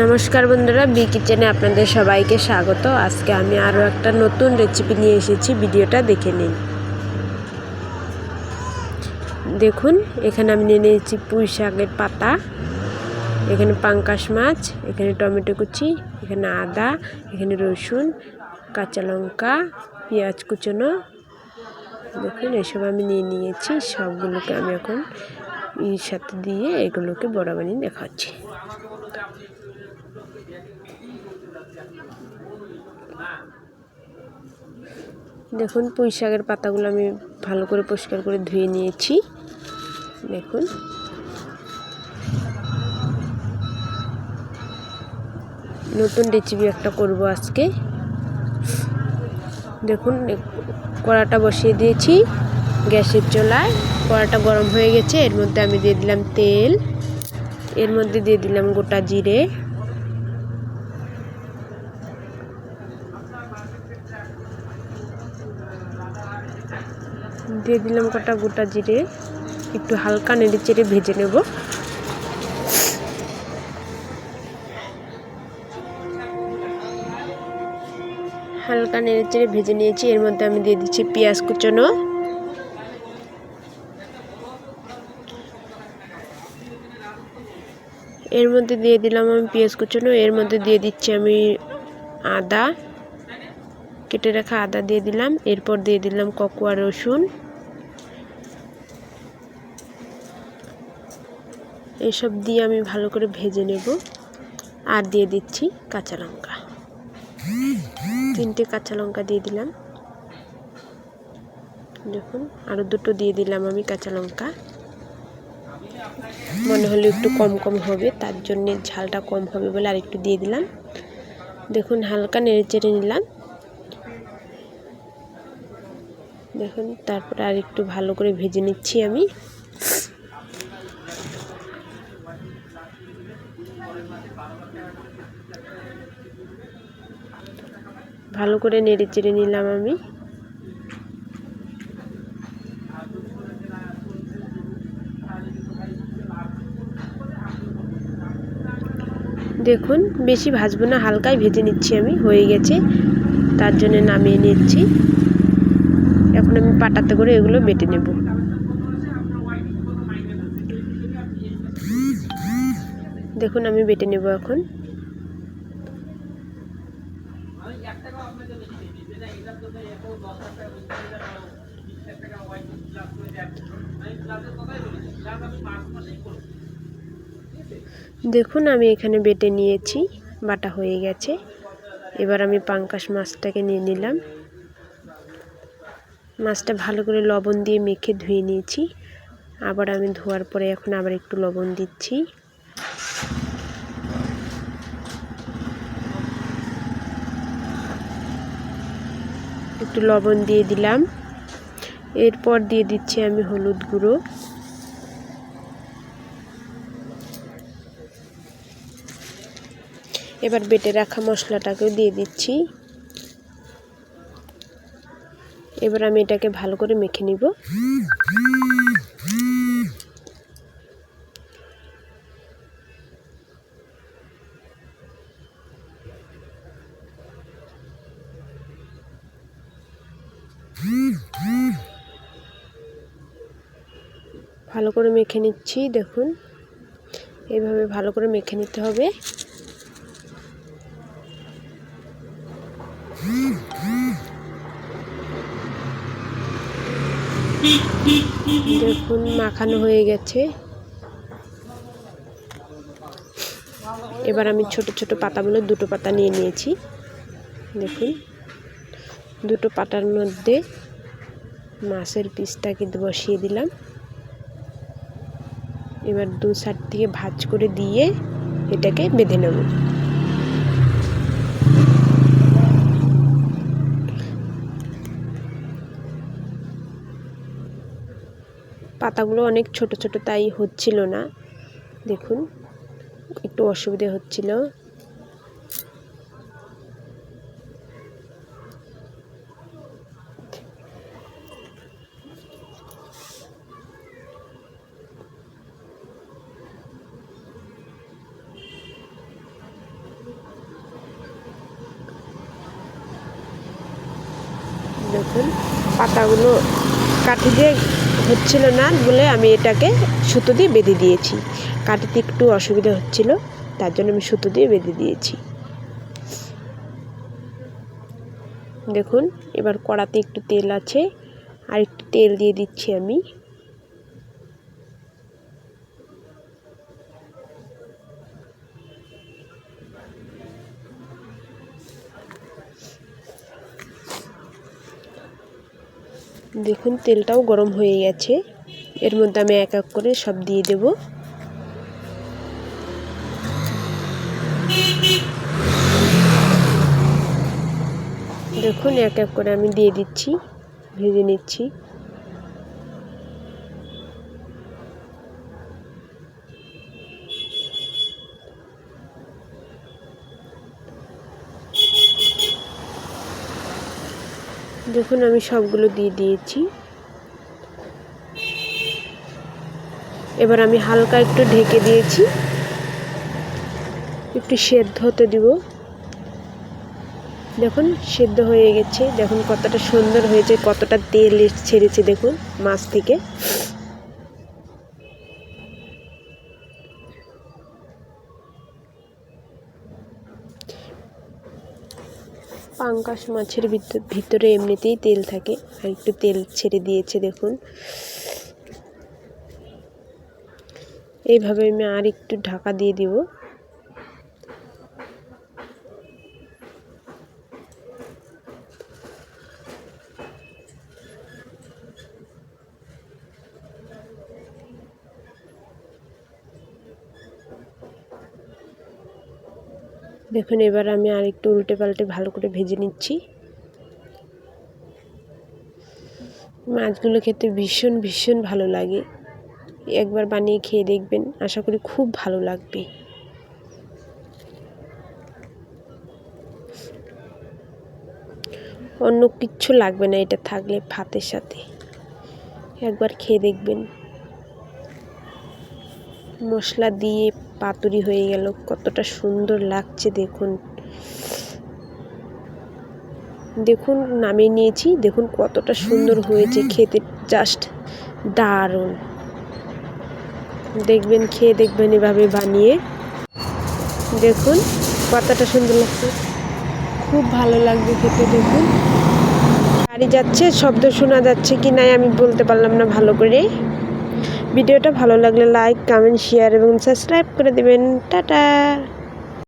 নমস্কার বন্ধুরা, বি কিচেনে আপনাদের সবাইকে স্বাগত। আজকে আমি আরও একটা নতুন রেসিপি নিয়ে এসেছি, ভিডিওটা দেখে নিন। দেখুন, এখানে আমি নিয়ে নিয়েছি পুঁই শাকের পাতা, এখানে পাঙ্কাশ মাছ, এখানে টমেটো কুচি, এখানে আদা, এখানে রসুন, কাঁচা লঙ্কা, পেঁয়াজ কুচনো। দেখুন, এসব আমি নিয়ে নিয়েছি। সবগুলোকে আমি এখন এর সাথে দিয়ে এগুলোকে বড়া বানিয়ে দেখাচ্ছি। দেখুন, পুঁই শাকের পাতাগুলো আমি ভালো করে পরিষ্কার করে ধুয়ে নিয়েছি। দেখুন, নতুন রেসিপি একটা করব আজকে। দেখুন, কড়াটা বসিয়ে দিয়েছি গ্যাসের চুলায়। কড়াটা গরম হয়ে গেছে। এর মধ্যে আমি দিয়ে দিলাম তেল, এর মধ্যে দিয়ে দিলাম গোটা জিরে, দিয়ে দিলাম গোটা জিরে। একটু হালকা নেড়ে চেড়ে ভেজে নেব। হালকা নেড়ে চেড়ে ভেজে নিয়েছি। এর মধ্যে আমি দিয়ে দিচ্ছি পেঁয়াজ কুচনো, এর মধ্যে দিয়ে দিলাম আমি পেঁয়াজ কুচনো। এর মধ্যে দিয়ে দিচ্ছি আমি আদা, কেটে রাখা আদা দিয়ে দিলাম। এরপর দিয়ে দিলাম ককুয়া রসুন। এসব দিয়ে আমি ভালো করে ভেজে নেব। আর দিয়ে দিচ্ছি কাঁচা লঙ্কা, 3টে কাঁচা লঙ্কা দিয়ে দিলাম। দেখুন, আরও 2টো দিয়ে দিলাম আমি কাঁচা লঙ্কা। মনে হলো একটু কম হবে, তার জন্যে ঝালটা কম হবে বলে আর একটু দিয়ে দিলাম। দেখুন, হালকা নেড়ে চেড়ে নিলাম। দেখুন, তারপরে আর একটু ভালো করে ভেজে নিচ্ছি আমি। ভালো করে নেড়ে চেড়ে নিলাম আমি। দেখুন, বেশি ভাজবো না, হালকাই ভেজে নিচ্ছি আমি। হয়ে গেছে, তার জন্য নামিয়ে নিচ্ছি। এখন আমি পাটাতে করে এগুলো বেটে নেব। দেখুন, আমি বেটে নেব এখন। দেখুন, আমি এখানে বেটে নিয়েছি, বাটা হয়ে গেছে। এবার আমি পাঙ্কাশ মাছটাকে নিয়ে নিলাম। মাছটা ভালো করে লবণ দিয়ে মেখে ধুয়ে নিয়েছি। আবার আমি ধোয়ার পরে এখন আবার একটু লবণ দিচ্ছি। একটু লবণ দিয়ে দিলাম। এরপর দিয়ে দিচ্ছি আমি হলুদ গুঁড়ো, এবার বেটে রাখা মশলাটাকেও দিয়ে দিচ্ছি। এবার আমি এটাকে ভালো করে মেখে নিব। ভালো করে মেখে নিচ্ছি। দেখুন, এইভাবে ভালো করে মেখে নিতে হবে। দেখুন, মাখানো হয়ে গেছে। এবার আমি ছোট ছোট পাতাগুলো 2টো পাতা নিয়ে নিয়েছি। দেখুন, 2টো পাতার মধ্যে মাছের পিসটাকে বসিয়ে দিলাম। এবার 2 সাইড থেকে ভাঁজ করে দিয়ে এটাকে বেঁধে নেব। পাতাগুলো অনেক ছোট ছোট, তাই হচ্ছিল না। দেখুন, একটু অসুবিধা হচ্ছিল। দেখুন পাতাগুলো কাঠি দিয়ে হচ্ছিল না বলে আমি এটাকে সুতো দিয়ে বেঁধে দিয়েছি। কাটিতে একটু অসুবিধা হচ্ছিল, তার জন্য আমি সুতো দিয়ে বেঁধে দিয়েছি। দেখুন এবার কড়াতে একটু তেল আছে, আর একটু তেল দিয়ে দিচ্ছি আমি। দেখুন তেলটাও গরম হয়ে গেছে, এর মধ্যে আমি এক এক করে সব দিয়ে দেব। দেখুন এক এক করে আমি দিয়ে দিচ্ছি, ভেজে নিচ্ছি। দেখুন আমি সবগুলো দিয়ে দিয়েছি। এবার আমি হালকা একটু ঢেকে দিয়েছি, একটু সেদ্ধ হতে দিব। দেখুন সেদ্ধ হয়ে গেছে, দেখুন কতটা সুন্দর হয়েছে, কতটা তেল ছেড়েছে দেখুন মাছ থেকে। পাঙ্গাস মাছের ভিতরে এমনিতেই তেল থাকে, আর একটু তেল ছেড়ে দিয়েছে দেখুন। এইভাবে আমি আর একটু ঢাকা দিয়ে দিব। দেখুন এবার আমি আর একটু উল্টে পাল্টে ভালো করে ভেজে নিচ্ছি। মাছগুলো খেতে ভীষণ ভীষণ ভালো লাগে, একবার বানিয়ে খেয়ে দেখবেন, আশা করি খুব ভালো লাগবে। অন্য কিচ্ছু লাগবে না এটা থাকলে ভাতের সাথে, একবার খেয়ে দেখবেন। মশলা দিয়ে পাতুরি হয়ে গেল, কতটা সুন্দর লাগছে দেখুন। দেখুন নামিয়ে নিয়েছি, দেখুন কতটা সুন্দর হয়েছে খেতে, জাস্ট দারুণ। দেখবেন, খেয়ে দেখবেন এভাবে বানিয়ে, দেখুন কতটা সুন্দর লাগছে, খুব ভালো লাগবে খেতে। দেখুন গাড়ি যাচ্ছে, শব্দ শোনা যাচ্ছে কি নাই আমি বলতে পারলাম না ভালো করে। ভিডিওটা ভালো লাগলে লাইক, কমেন্ট, শেয়ার এবং সাবস্ক্রাইব করে দেবেন। টাটা।